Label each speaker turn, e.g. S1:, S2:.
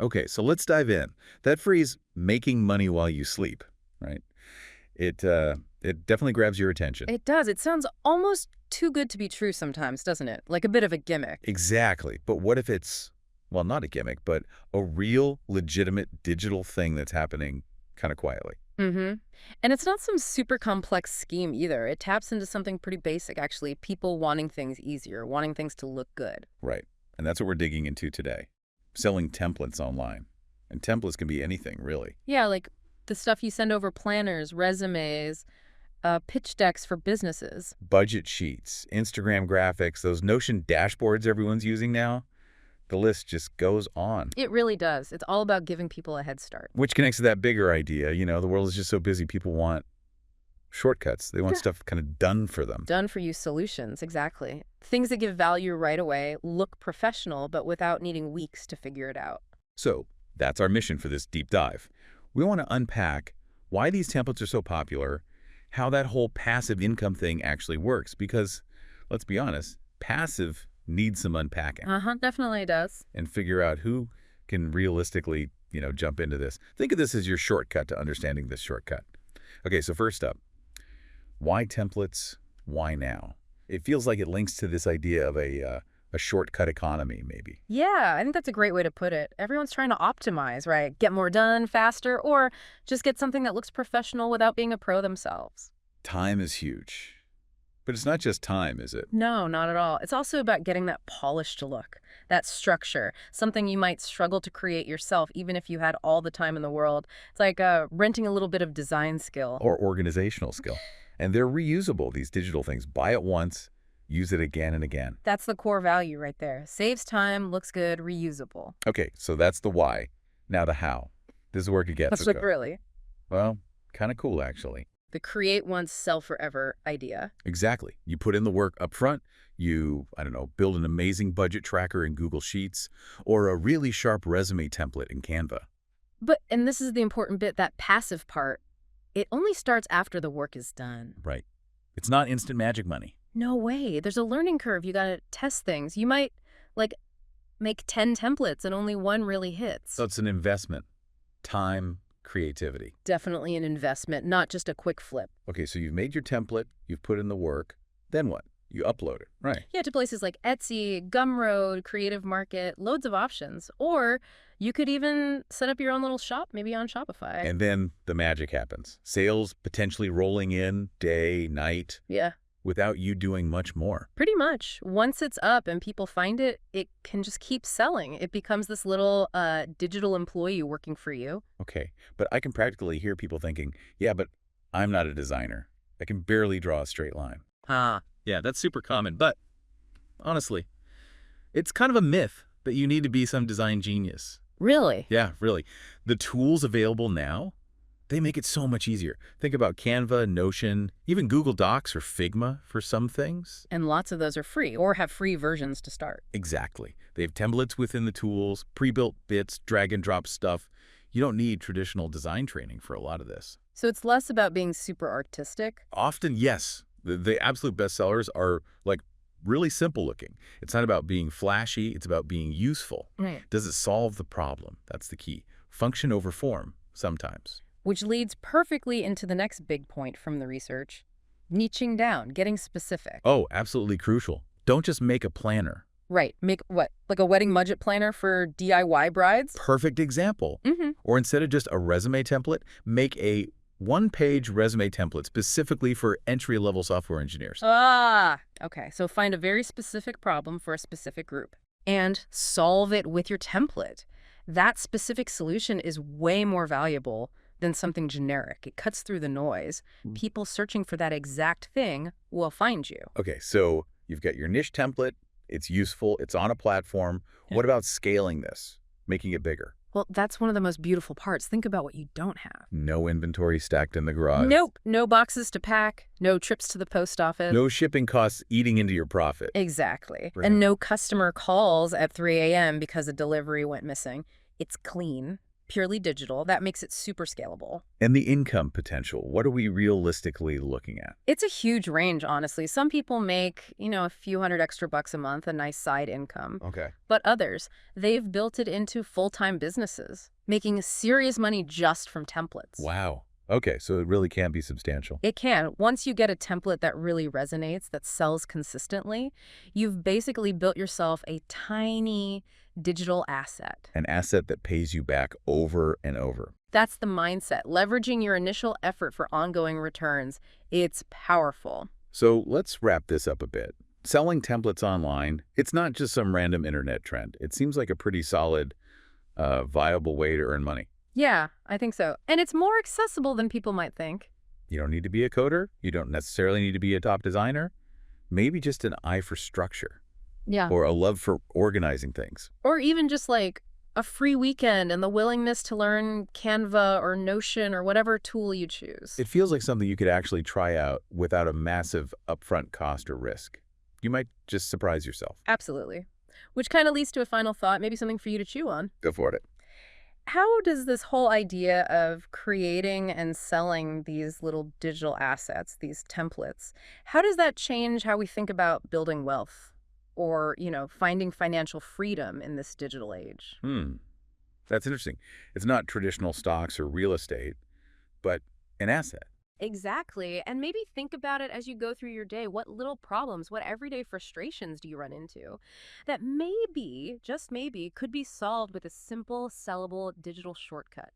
S1: Okay, so let's dive in. That phrase, making money while you sleep, right? It definitely grabs your attention.
S2: It does. It sounds almost too good to be true sometimes, doesn't it? Like a bit of a gimmick.
S1: Exactly. But what if it's, well, not a gimmick, but a real, legitimate digital thing that's happening kind of quietly?
S2: Mm-hmm. And it's not some super complex scheme either. It taps into something pretty basic, actually. People wanting things easier, wanting things to look good.
S1: Right. And that's what we're digging into today. Selling templates online. And templates can be anything, really.
S2: Yeah, like the stuff you send over planners, resumes, pitch decks for businesses.
S1: Budget sheets, Instagram graphics, those Notion dashboards everyone's using now. The list just goes on.
S2: It really does. It's all about giving people a head start.
S1: Which connects to that bigger idea. You know, the world is just so busy, people want shortcuts. They want stuff kind of done for them.
S2: Done for you solutions, exactly. Things that give value right away, look professional, but without needing weeks to figure it out.
S1: So that's our mission for this deep dive. We want to unpack why these templates are so popular, how that whole passive income thing actually works, because let's be honest, passive needs some unpacking.
S2: Definitely does.
S1: And figure out who can realistically, jump into this. Think of this as your shortcut to understanding this shortcut. Okay, so first up, why templates? Why now? It feels like it links to this idea of a shortcut economy, maybe.
S2: Yeah, I think that's a great way to put it. Everyone's trying to optimize, right? Get more done faster, or just get something that looks professional without being a pro themselves.
S1: Time is huge. But it's not just time, is it?
S2: No, not at all. It's also about getting that polished look, that structure, something you might struggle to create yourself, even if you had all the time in the world. It's like renting a little bit of design skill.
S1: Or organizational skill. And they're reusable, these digital things. Buy it once, use it again and again.
S2: That's the core value right there. Saves time, looks good, reusable.
S1: Okay, so that's the why. Now the how. This is where it gets.
S2: That's like really.
S1: Well, kind of cool, actually.
S2: The create once, sell forever idea.
S1: Exactly. You put in the work up front. You, build an amazing budget tracker in Google Sheets or a really sharp resume template in Canva.
S2: And this is the important bit, that passive part, it only starts after the work is done.
S1: Right. It's not instant magic money.
S2: No way. There's a learning curve. You got to test things. You might, make 10 templates and only one really hits.
S1: So it's an investment. Time, creativity.
S2: Definitely an investment, not just a quick flip.
S1: Okay, so you've made your template, you've put in the work, then what? You upload it, right?
S2: Yeah, to places like Etsy, Gumroad, Creative Market, loads of options. Or you could even set up your own little shop, maybe on Shopify.
S1: And then the magic happens. Sales potentially rolling in day, night.
S2: Yeah.
S1: Without you doing much more.
S2: Pretty much. Once it's up and people find it, it can just keep selling. It becomes this little digital employee working for you.
S1: Okay, but I can practically hear people thinking, yeah, but I'm not a designer. I can barely draw a straight line. Yeah, that's super common, but honestly, it's kind of a myth that you need to be some design genius.
S2: Really?
S1: Yeah, really. The tools available now, they make it so much easier. Think about Canva, Notion, even Google Docs or Figma for some things.
S2: And lots of those are free or have free versions to start.
S1: Exactly. They have templates within the tools, pre-built bits, drag and drop stuff. You don't need traditional design training for a lot of this.
S2: So it's less about being super artistic?
S1: Often, yes. The absolute best sellers are really simple looking. It's not about being flashy. It's about being useful.
S2: Right.
S1: Does it solve the problem? That's the key. Function over form, sometimes.
S2: Which leads perfectly into the next big point from the research. Niching down, getting specific.
S1: Oh, absolutely crucial. Don't just make a planner.
S2: Right. Make what? Like a wedding budget planner for DIY brides?
S1: Perfect example. Or instead of just a resume template, make a one-page resume template specifically for entry-level software engineers.
S2: Okay. So find a very specific problem for a specific group and solve it with your template. That specific solution is way more valuable than something generic. It cuts through the noise. People searching for that exact thing will find you.
S1: Okay, so you've got your niche template. It's useful. It's on a platform. Yeah. What about scaling this, making it bigger?
S2: Well, that's one of the most beautiful parts. Think about what you don't have.
S1: No inventory stacked in the garage.
S2: Nope. No boxes to pack. No trips to the post office.
S1: No shipping costs eating into your profit.
S2: Exactly.
S1: Right.
S2: And no customer calls at 3 a.m. because a delivery went missing. It's clean. purely digital. That makes it super scalable.
S1: And the income potential, what are we realistically looking at?
S2: It's a huge range, honestly. Some people make, a few hundred extra bucks a month, a nice side income.
S1: Okay.
S2: But others, they've built it into full-time businesses, making serious money just from templates.
S1: Wow. Okay, so it really can be substantial.
S2: It can. Once you get a template that really resonates, that sells consistently, you've basically built yourself a tiny digital asset.
S1: An asset that pays you back over and over.
S2: That's the mindset. Leveraging your initial effort for ongoing returns. It's powerful.
S1: So let's wrap this up a bit. Selling templates online, it's not just some random internet trend. It seems like a pretty solid, viable way to earn money.
S2: Yeah, I think so. And it's more accessible than people might think.
S1: You don't need to be a coder. You don't necessarily need to be a top designer. Maybe just an eye for structure
S2: Yeah.
S1: or a love for organizing things.
S2: Or even just like a free weekend and the willingness to learn Canva or Notion or whatever tool you choose.
S1: It feels like something you could actually try out without a massive upfront cost or risk. You might just surprise yourself.
S2: Absolutely. Which kind of leads to a final thought, maybe something for you to chew on.
S1: Go for it.
S2: How does this whole idea of creating and selling these little digital assets, these templates, how does that change how we think about building wealth or, finding financial freedom in this digital age?
S1: That's interesting. It's not traditional stocks or real estate, but an asset.
S2: Exactly. And maybe think about it as you go through your day. What little problems, what everyday frustrations do you run into that maybe, just maybe, could be solved with a simple, sellable digital shortcut?